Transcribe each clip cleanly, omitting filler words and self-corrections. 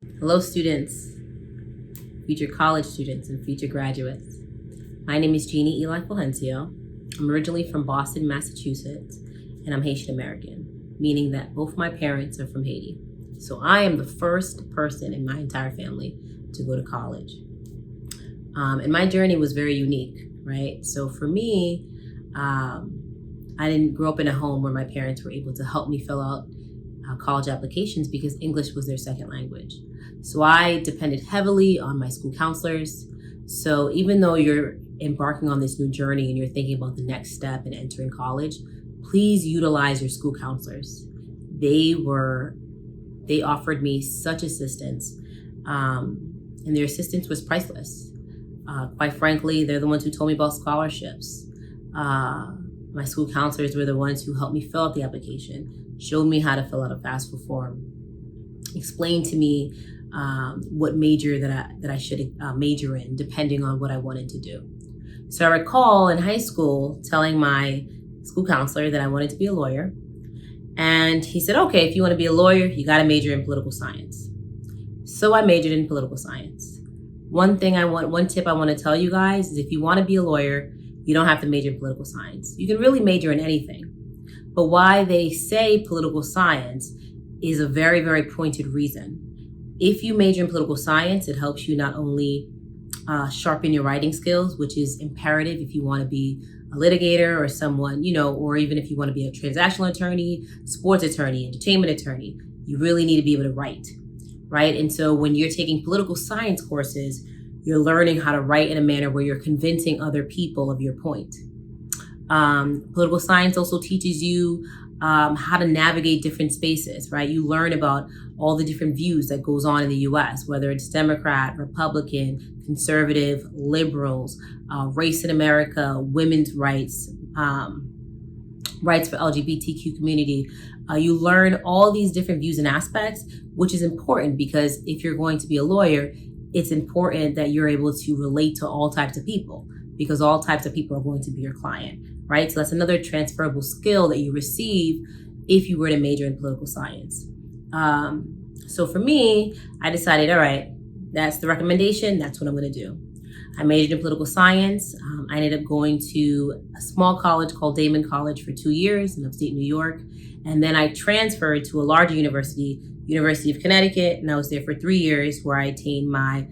Hello, students, future college students, and future graduates. My name is Jeannie Eli Fulgencio. I'm originally from Boston, Massachusetts, and I'm Haitian American, meaning that both my parents are from Haiti. So I am the first person in my entire family to go to college. And my journey was very unique, right? So for me, I didn't grow up in a home where my parents were able to help me fill out college applications because English was their second language. So I depended heavily on my school counselors. So even though you're embarking on this new journey and you're thinking about the next step in entering college, please utilize your school counselors. They offered me such assistance, and their assistance was priceless. Quite frankly, they're the ones who told me about scholarships. My school counselors were the ones who helped me fill out the application, showed me how to fill out a FAFSA form, explained to me what major that I should major in, depending on what I wanted to do. So I recall in high school telling my school counselor that I wanted to be a lawyer. And he said, okay, if you want to be a lawyer, you got to major in political science. So I majored in political science. One tip I want to tell you guys is if you want to be a lawyer, you don't have to major in political science. You can really major in anything. But why they say political science is a very, very pointed reason. If you major in political science, it helps you not only sharpen your writing skills, which is imperative if you want to be a litigator or someone, or even if you want to be a transactional attorney, sports attorney, entertainment attorney, you really need to be able to write, right? And so when you're taking political science courses, you're learning how to write in a manner where you're convincing other people of your point. Political science also teaches you how to navigate different spaces, right? You learn about all the different views that goes on in the US, whether it's Democrat, Republican, conservative, liberals, race in America, women's rights, rights for LGBTQ community. You learn all these different views and aspects, which is important because if you're going to be a lawyer, it's important that you're able to relate to all types of people because all types of people are going to be your client, right? So that's another transferable skill that you receive if you were to major in political science. So for me, I decided, all right, that's the recommendation. That's what I'm going to do. I majored in political science. I ended up going to a small college called Damon College for 2 years in upstate New York. And then I transferred to a larger university, University of Connecticut, and I was there for 3 years where I attained my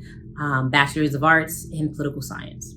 Bachelor's of Arts in Political Science.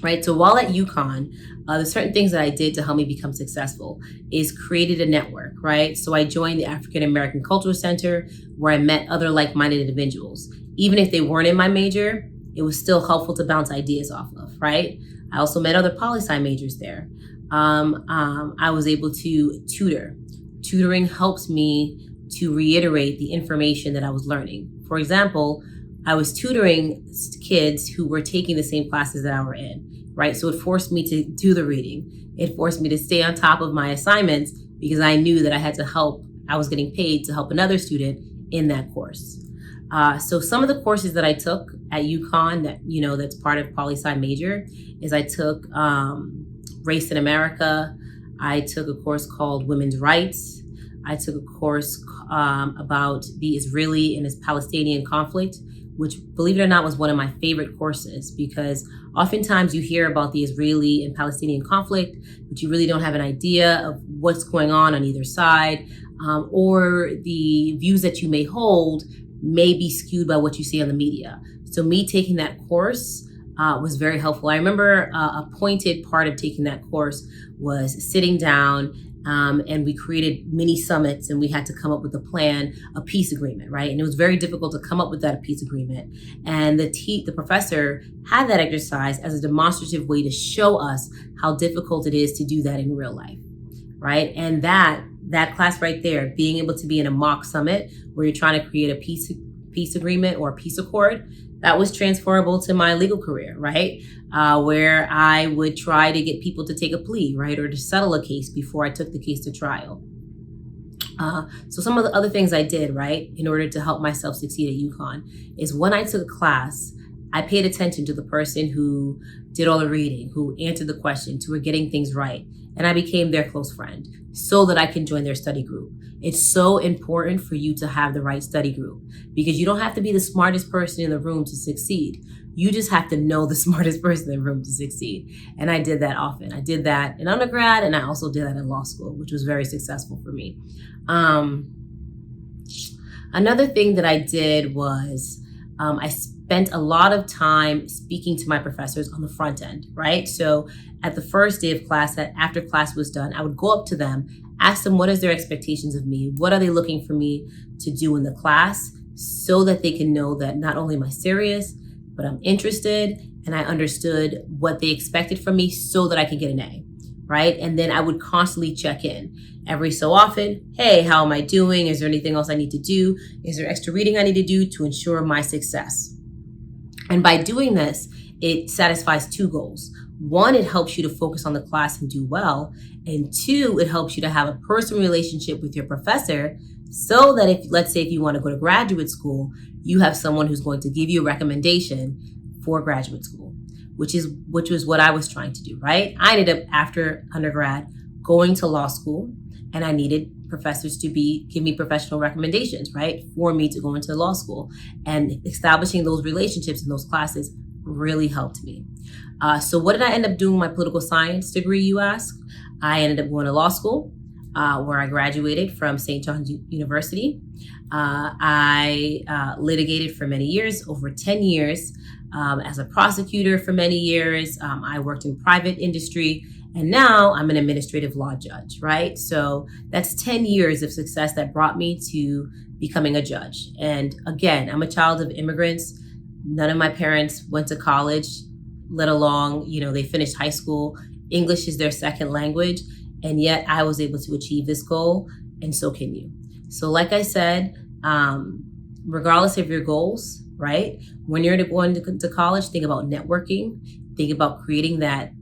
Right, so while at UConn, the certain things that I did to help me become successful is created a network, right? So I joined the African American Cultural Center where I met other like-minded individuals. Even if they weren't in my major, it was still helpful to bounce ideas off of, right? I also met other poli-sci majors there. I was able to tutor. Tutoring helps me to reiterate the information that I was learning. For example, I was tutoring kids who were taking the same classes that I were in, right? So it forced me to do the reading. It forced me to stay on top of my assignments because I knew that I was getting paid to help another student in that course. So some of the courses that I took at UConn that's part of poli-sci major is I took Race in America. I took a course called Women's Rights. I took a course about the Israeli and Palestinian conflict, which, believe it or not, was one of my favorite courses because oftentimes you hear about the Israeli and Palestinian conflict, but you really don't have an idea of what's going on either side, or the views that you may hold may be skewed by what you see on the media. So me taking that course was very helpful. I remember a pointed part of taking that course was sitting down and we created mini summits and we had to come up with a peace agreement, right? And it was very difficult to come up with that peace agreement. And the professor had that exercise as a demonstrative way to show us how difficult it is to do that in real life, right? And that class right there, being able to be in a mock summit where you're trying to create a peace agreement or a peace accord, that was transferable to my legal career, right? Where I would try to get people to take a plea, right? Or to settle a case before I took the case to trial. So some of the other things I did, right, in order to help myself succeed at UConn is when I took a class, I paid attention to the person who did all the reading, who answered the questions, who were getting things right. and I became their close friend so that I can join their study group. It's so important for you to have the right study group because you don't have to be the smartest person in the room to succeed. You just have to know the smartest person in the room to succeed. And I did that often. I did that in undergrad, and I also did that in law school, which was very successful for me. Another thing that I did was I spent a lot of time speaking to my professors on the front end, right? So at the first day of class, that after class was done, I would go up to them, ask them what is their expectations of me? What are they looking for me to do in the class so that they can know that not only am I serious, but I'm interested and I understood what they expected from me so that I can get an A, right? And then I would constantly check in every so often. Hey, how am I doing? Is there anything else I need to do? Is there extra reading I need to do to ensure my success? And by doing this, it satisfies two goals. One, it helps you to focus on the class and do well. And two, it helps you to have a personal relationship with your professor so that if, let's say, if you want to go to graduate school, you have someone who's going to give you a recommendation for graduate school, which was what I was trying to do, right? I ended up, after undergrad, going to law school, and I needed professors to give me professional recommendations, right, for me to go into law school. And establishing those relationships in those classes really helped me. So what did I end up doing with my political science degree, you ask? I ended up going to law school, where I graduated from St. John's University. I litigated for many years, over 10 years, as a prosecutor for many years. I worked in private industry, and now I'm an administrative law judge, right? So that's 10 years of success that brought me to becoming a judge. And again, I'm a child of immigrants. None of my parents went to college, let alone, they finished high school. English is their second language. And yet I was able to achieve this goal, and so can you. So like I said, regardless of your goals, right? When you're going to college, think about networking. Think about creating that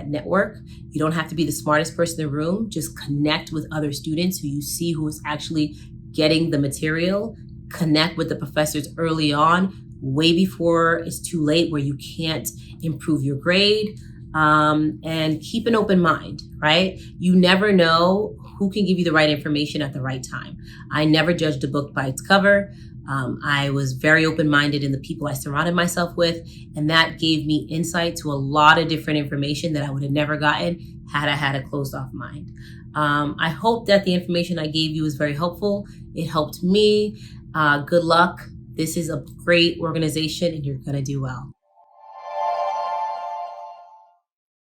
network. You don't have to be the smartest person in the room. Just connect with other students who you see who is actually getting the material. Connect with the professors early on, way before it's too late where you can't improve your grade. And keep an open mind, right? You never know who can give you the right information at the right time. I never judged a book by its cover. I was very open-minded in the people I surrounded myself with, and that gave me insight to a lot of different information that I would have never gotten had I had a closed-off mind. I hope that the information I gave you was very helpful. It helped me. Good luck. This is a great organization, and you're going to do well.